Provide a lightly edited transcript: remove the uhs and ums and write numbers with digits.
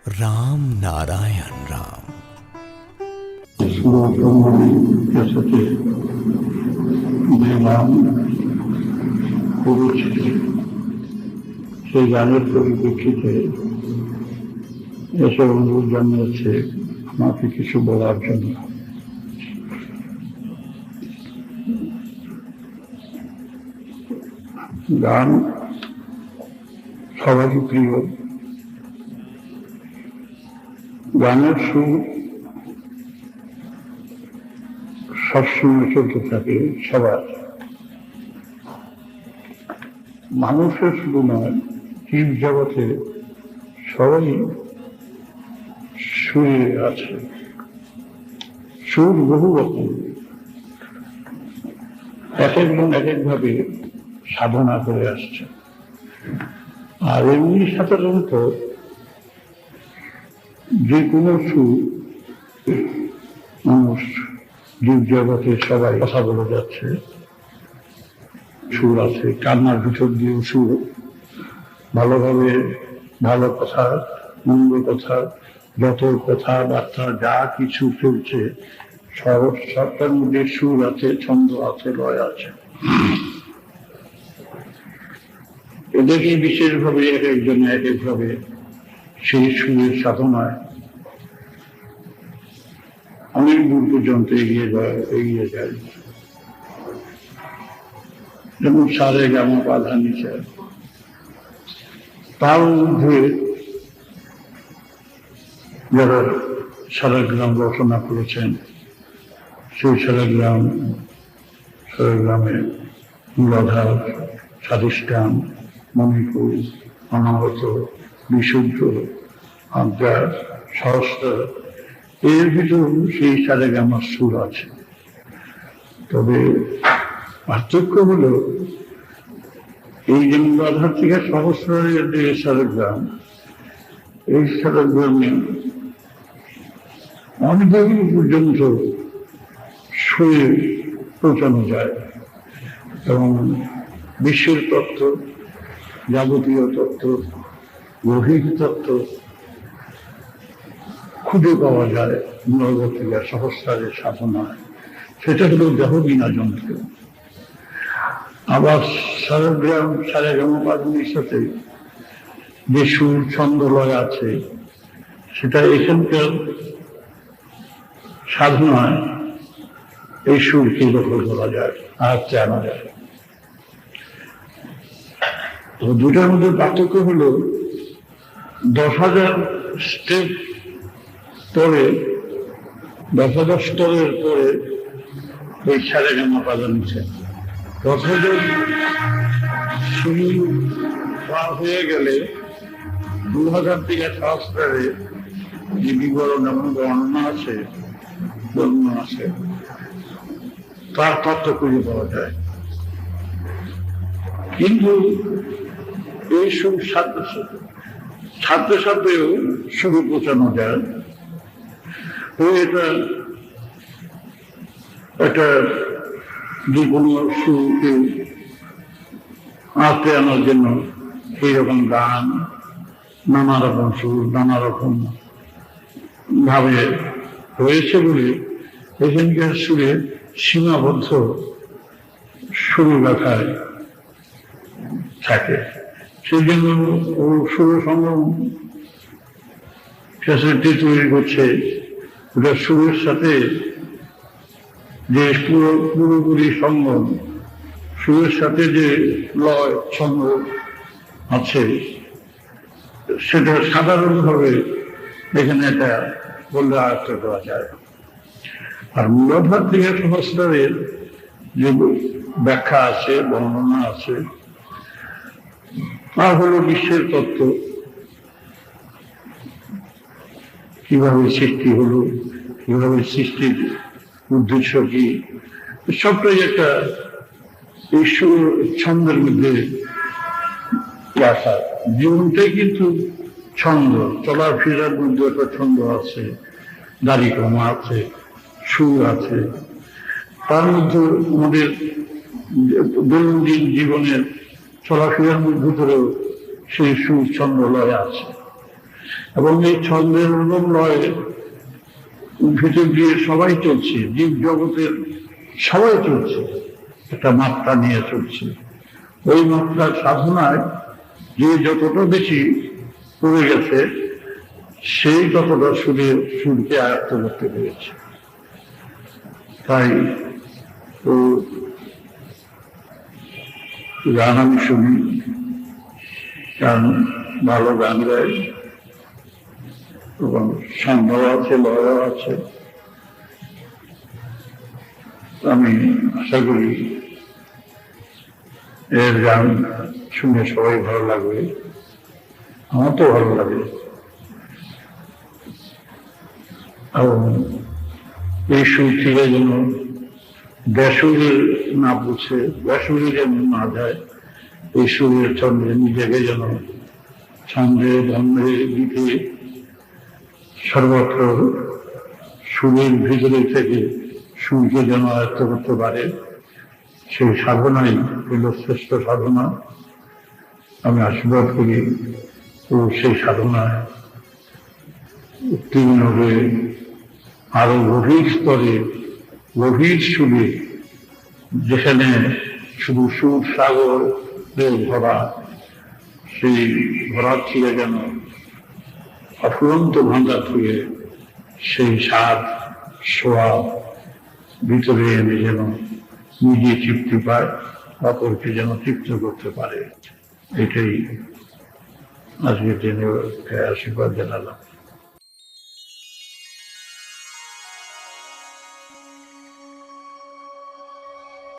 राम नारायण राम। সেই গানের পরিপ্রেক্ষিতে এসব অনুরোধ জানিয়েছে আমাকে কিছু বলার জন্য। গান সবারই প্রিয়। গানের সুর সবসময় চলতে থাকে সবার, মানুষের শুধু নয়, জীব জগতে সবাই সুরে আছে। সুর বহু রকম, এক একজন এক একভাবে সাধনা করে আসছে। আর এমনি সাধারণত যে কোনো সুর মানুষ জীব জগতে সবাই কথা বলে যাচ্ছে, সুর আছে। কান্নার ভিতর দিয়েও সুর, ভালোভাবে ভালো কথা, মন্দ কথা, যত কথাবার্তা যা কিছু চলছে সবটার মধ্যে সুর আছে, ছন্দ আছে, লয় আছে। এদেরকে বিশেষভাবে এক একজন এক একভাবে সেই সুরের সাধনায় অনেক দূর পর্যন্ত এগিয়ে যায়। যেমন সারে গামা বাধা নিচে, তার মধ্যে যারা সারাগ্রাম রচনা করেছেন, সেই সারাগ্রামে মূলাধার, স্বাধিষ্ঠান, মণিপুর, অনাহত, বিশুদ্ধ, আজ্ঞা, সহস্র, এর ভিতর সেই সারেগামার সুর আছে। তবে পার্থক্য হলো এই যে মূলাধার থেকে সহস্রের যে সারেগ্রাম, এই সারেগ্রামে অনেক পর্যন্ত সুরে পৌঁছানো যায় এবং বিশ্বের তত্ত্ব, যাবতীয় তত্ত্ব, গভীর তত্ত্ব খুঁজে পাওয়া যায় মূলবর্তিকা সহস্রের সাধনায়। সেটা হলো দেহবিনা যন্ত্র। আবার সারেগ্রাম, সারেগামাপাধনের সাথে যে সুর ছন্দলয় আছে, সেটা এখানকার সাধনায় এই সুরকে দখল করা যায়, আয়ত্তে আনা যায়। তো দুটার মধ্যে পার্থক্য হলো 10,000 স্টেপ পরে, 10,000 স্তরের পরে এই সারেগামা পাওয়া নিচ্ছে। 10,000 সিঁড়ি পার হয়ে গেলে 2,000 থেকে সহস্রে যে বিবরণ এবং বর্ণনা আছে, তার তত্ত্ব খুঁজে পাওয়া যায়। কিন্তু এই সুর সাথে সাথেও সুরে পৌঁছানো যায়। তো এটা যে কোনো সুরকে আঁকতে আনার জন্য এইরকম গান, নানা রকম সুর, নানা রকম ভাবে হয়েছে বলে এখানকার সুরে সীমাবদ্ধ সুর লেখায় থাকে। সেই জন্য ও সুর সংগ্রহ ক্যাসেটটি তৈরি করছে। ওটা সুরের সাথে যে পুরোপুরি সঙ্গম, সুরের সাথে যে লয় ছন্দ আছে, সেটা সাধারণভাবে এখানে এটা বললে আয়ত্ত করা যায়। আর মূলাধার থেকে সহস্রের যে ব্যাখ্যা আছে, বর্ণনা আছে, তা হলো বিশ্বের তত্ত্ব, কিভাবে সৃষ্টি হলো, কিভাবে সৃষ্টির উদ্দেশ্য কি, সবটাই একটা ঈশ্বর ছন্দের মধ্যে রাখা। জীবনটাই কিন্তু ছন্দ, চলার ফেরার মধ্যে একটা ছন্দ আছে, দাড়ি কমা আছে, সুর আছে। তার মধ্যে আমাদের দৈনন্দিন জীবনের চলাফেরার ভিতরেও সেই সুর ছন্দ লয় আছে। এবং এই ছন্দের এবং লয়ের ভিতর দিয়ে সবাই চলছে, জীব জগতের সবাই চলছে, একটা মাত্রা নিয়ে চলছে। ওই মাত্রার সাধনায় যে যতটা বেশি পড়ে গেছে, সেই ততটা সুরকে আয়ত্ত করতে পেরেছে। তাই তো গান আমি শুনি, গান ভালো গান গায় এবং ছন্দও আছে, লয়ও আছে। আমি আশা করি এর গান শুনে সবাই ভালো লাগবে, আমার তো ভালো লাগে। এবং এই সুর থেকে যেন বেসুরে না বুঝে, বেসুরে যেন না যায়, এই সুরের ছন্দে নিজেকে যেন ছন্দে ধর্মে গীতে সর্বত্র সুরের ভিতরে থেকে সুরকে যেন আয়ত্ত করতে পারে, সেই সাধনাই হইল শ্রেষ্ঠ সাধনা। আমি আশীর্বাদ করি ও সেই সাধনায় উত্তীর্ণ হয়ে আরো গভীর স্তরে, গভীর সুরে, যেখানে শুধু সুর সাগর ভরা, সেই ভরার থেকে যেন অফুরন্ত ভান্ডার থেকে সেই স্বাদ সোয়াদ ভিতরে এনে যেন নিজে তৃপ্তি পায়, অপরকে যেন তৃপ্ত করতে পারে। এটাই আজকের দিনে আশীর্বাদ জানালাম।